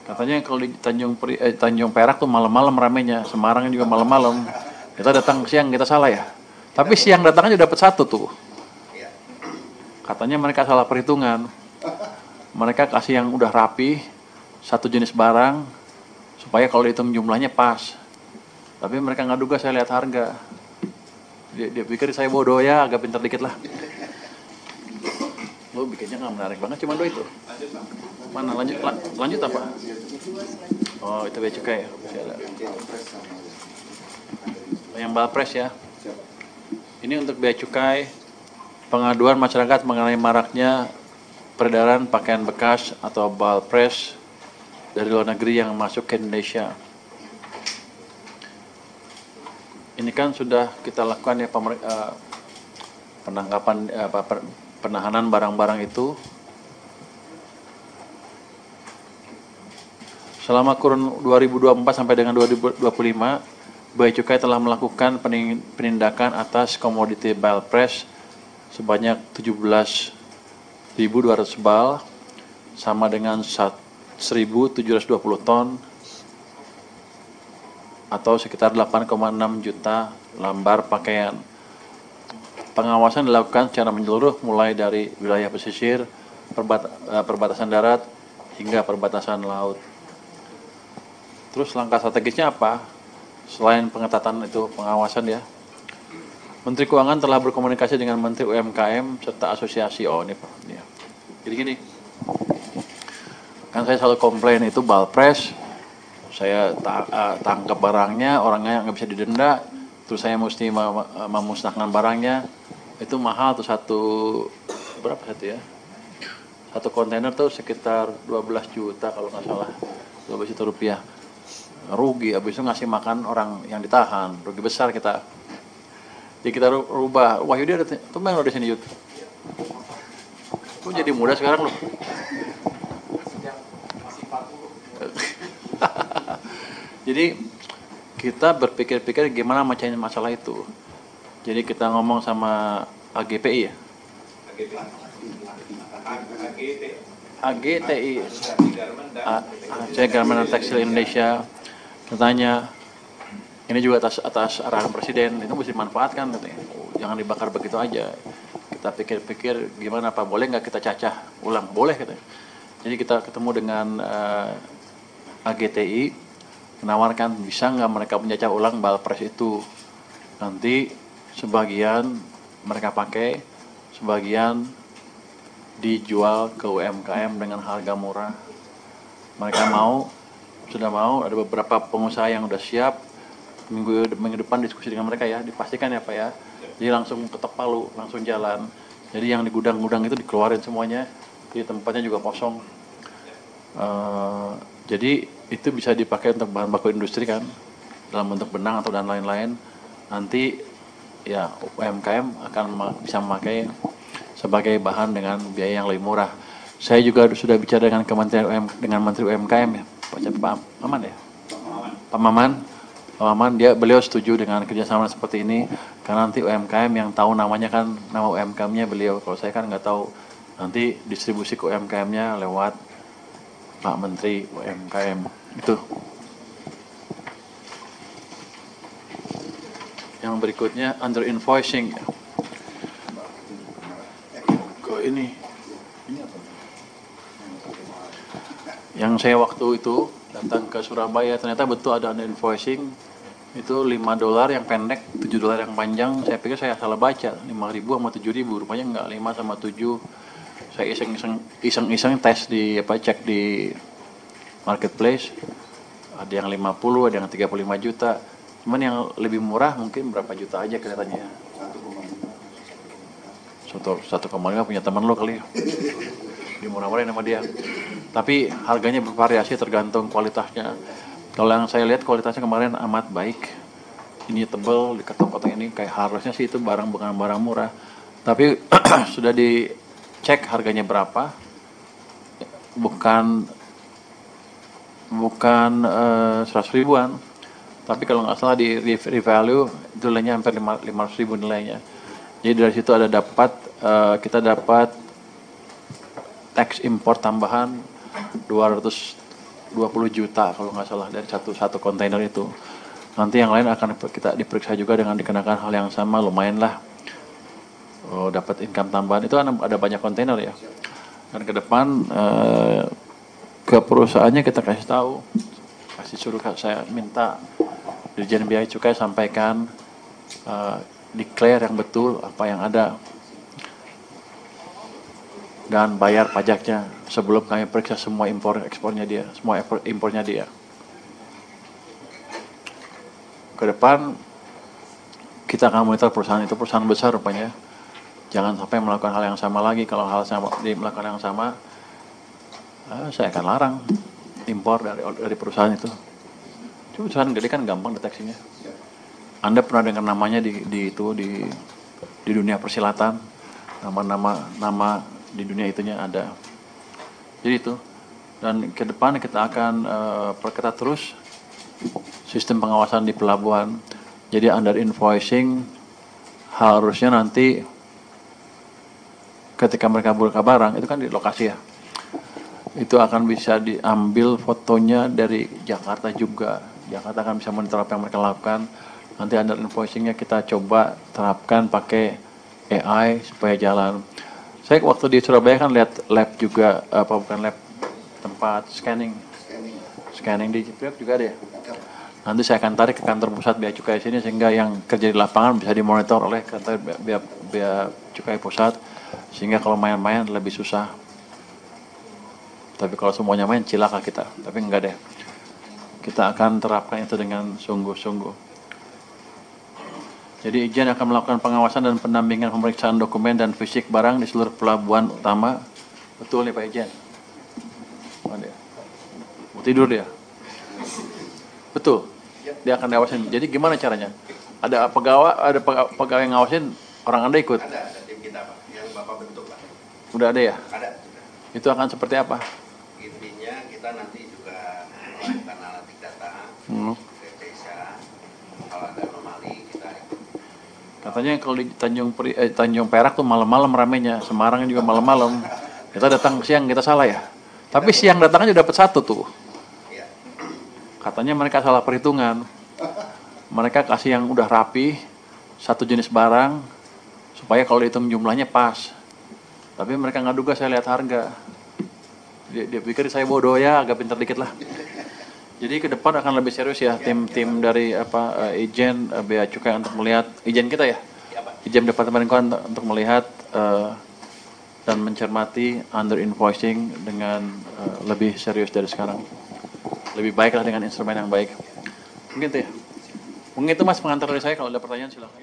Katanya kalau di Tanjung Perak tuh malam-malam ramenya, Semarang juga malam-malam. Kita datang siang, kita salah ya. Tapi siang datangnya dapat satu tuh. Katanya mereka salah perhitungan. Mereka kasih yang udah rapi, satu jenis barang, supaya kalau dihitung jumlahnya pas. Tapi mereka nggak duga saya lihat harga. Dia pikir saya bodoh ya, agak pintar dikit lah. Lo bikinnya nggak menarik banget, cuma dua itu. Mana lanjut apa? Oh itu bea cukai ya. Yang balpres ya. Ini untuk bea cukai, pengaduan masyarakat mengenai maraknya peredaran pakaian bekas atau balpres dari luar negeri yang masuk ke Indonesia. Ini kan sudah kita lakukan ya penangkapan penahanan barang-barang itu. Selama kurun 2024 sampai dengan 2025, Bea Cukai telah melakukan penindakan atas komoditi balpres sebanyak 17.200 bal, sama dengan 1.720 ton, atau sekitar 8,6 juta lembar pakaian. Pengawasan dilakukan secara menyeluruh mulai dari wilayah pesisir, perbatasan darat, hingga perbatasan laut. Terus langkah strategisnya apa? Selain pengetatan itu pengawasan ya, Menteri Keuangan telah berkomunikasi dengan Menteri UMKM serta asosiasi. Oh ini Pak. Ya. Jadi gini, kan saya selalu komplain itu balpres, saya tangkap barangnya, orangnya nggak bisa didenda, terus saya mesti memusnahkan barangnya, itu mahal tuh berapa satu ya? Satu kontainer tuh sekitar 12 juta kalau nggak salah, 12 juta rupiah. Rugi, habis itu ngasih makan orang yang ditahan, rugi besar kita. Jadi kita rubah. Wah Yudi ada, tuh main lo di sini Yud. Kok jadi muda sekarang lo? Jadi kita berpikir-pikir gimana mecahin masalah itu. Jadi kita ngomong sama AGPI ya. AGTI. Aceh Garment and Textile Indonesia. Katanya ini juga atas arahan presiden, itu mesti dimanfaatkan katanya. Jangan dibakar begitu aja. Kita pikir-pikir gimana Pak, boleh nggak kita cacah ulang? Boleh katanya. Jadi kita ketemu dengan AGTI, menawarkan bisa nggak mereka mencacah ulang balpres itu. Nanti sebagian mereka pakai, sebagian dijual ke UMKM dengan harga murah. Mereka sudah mau, ada beberapa pengusaha yang udah siap. Minggu depan diskusi dengan mereka ya, dipastikan ya Pak ya. Jadi langsung ketok palu, langsung jalan. Jadi yang di gudang-gudang itu dikeluarin semuanya, di tempatnya juga kosong. Jadi itu bisa dipakai untuk bahan baku industri kan, dalam bentuk benang atau dan lain-lain. Nanti ya UMKM akan bisa memakai sebagai bahan dengan biaya yang lebih murah. Saya juga sudah bicara dengan Menteri UMKM ya, Pak Maman ya, Pak Maman beliau setuju dengan kerjasama seperti ini, karena nanti UMKM yang tahu namanya kan nama UMKM-nya beliau. Kalau saya kan nggak tahu, nanti distribusi ke UMKM-nya lewat Pak Menteri UMKM itu. Yang berikutnya under invoicing. Kok ini? Yang saya waktu itu datang ke Surabaya, ternyata betul ada under invoicing. Itu $5 yang pendek, $7 yang panjang. Saya pikir saya salah baca, 5.000 sama 7.000, rupanya enggak, 5 sama 7. Saya iseng-iseng tes cek di marketplace, ada yang 50, ada yang 35 juta. Cuman yang lebih murah mungkin berapa juta aja kelihatannya. 1,5 punya teman lo kali ya. Dimurah-murahin sama dia. Tapi harganya bervariasi tergantung kualitasnya. Kalau yang saya lihat kualitasnya kemarin amat baik. Ini tebal, di kotak-kotak ini kayak harusnya sih itu bukan barang murah. Tapi sudah dicek harganya berapa. Bukan 100 ribuan. Tapi kalau nggak salah di revalue itu nilainya hampir 500 ribu nilainya. Jadi dari situ kita dapat tax import tambahan 250 20 juta kalau nggak salah dari satu kontainer itu. Nanti yang lain akan kita diperiksa juga dengan dikenakan hal yang sama, lumayan lah. Oh, dapat income tambahan itu ada banyak kontainer ya. Dan ke depan ke perusahaannya kita kasih tahu, suruh saya minta Dirjen Bea Cukai sampaikan declare yang betul apa yang ada dan bayar pajaknya sebelum kami periksa semua ekspornya dia, semua impornya dia. Ke depan kita akan monitor perusahaan itu, perusahaan besar rupanya. Jangan sampai melakukan hal yang sama lagi. Kalau hal sama melakukan yang sama, saya akan larang impor dari perusahaan itu. Cuma perusahaan gede kan gampang deteksinya. Anda pernah dengar namanya di dunia persilatan, nama di dunia itunya ada. Jadi itu. Dan ke depan kita akan perketat terus sistem pengawasan di pelabuhan. Jadi under invoicing harusnya nanti ketika mereka buka barang itu kan di lokasi ya, itu akan bisa diambil fotonya dari Jakarta juga. Jakarta akan bisa monitor apa yang mereka lakukan. Nanti under invoicingnya kita coba terapkan pakai AI supaya jalan. Saya waktu di Surabaya kan lihat lab juga, tempat scanning di Priok juga ada ya. Nanti saya akan tarik ke kantor pusat Bea Cukai sini sehingga yang kerja di lapangan bisa dimonitor oleh kantor Bea Cukai pusat, sehingga kalau main-main lebih susah. Tapi kalau semuanya main cilaka kita. Tapi enggak deh. Kita akan terapkan itu dengan sungguh-sungguh. Jadi Ijen akan melakukan pengawasan dan pendampingan pemeriksaan dokumen dan fisik barang di seluruh pelabuhan utama. Betul nih Pak Ijen? Mau tidur dia? Betul. Dia akan ngawasin. Jadi gimana caranya? Ada pegawai yang ngawasin, orang Anda ikut? Ada tim kita Pak, yang Bapak bentuk Pak. Udah ada ya? Ada. Itu akan seperti apa? Intinya kita nanti juga melakukan analitik data, ke desa, kalau ada anomali kita ikut. Katanya kalau di Tanjung Perak tuh malam-malam ramenya, Semarang juga malam-malam. Kita datang siang, kita salah ya? Tapi siang datangnya udah dapat satu tuh. Iya. Katanya mereka salah perhitungan. Mereka kasih yang udah rapi, satu jenis barang, supaya kalau dihitung jumlahnya pas. Tapi mereka nggak duga saya lihat harga. Dia pikir saya bodoh ya, agak pintar dikit lah. Jadi ke depan akan lebih serius ya tim dari Ijen Bea Cukai untuk melihat, Ijen kita ya, Ijen Departemen Keuangan untuk melihat dan mencermati under invoicing dengan lebih serius dari sekarang. Lebih baiklah dengan instrumen yang baik. Mungkin itu ya. Mungkin itu Mas pengantar dari saya, kalau ada pertanyaan silakan.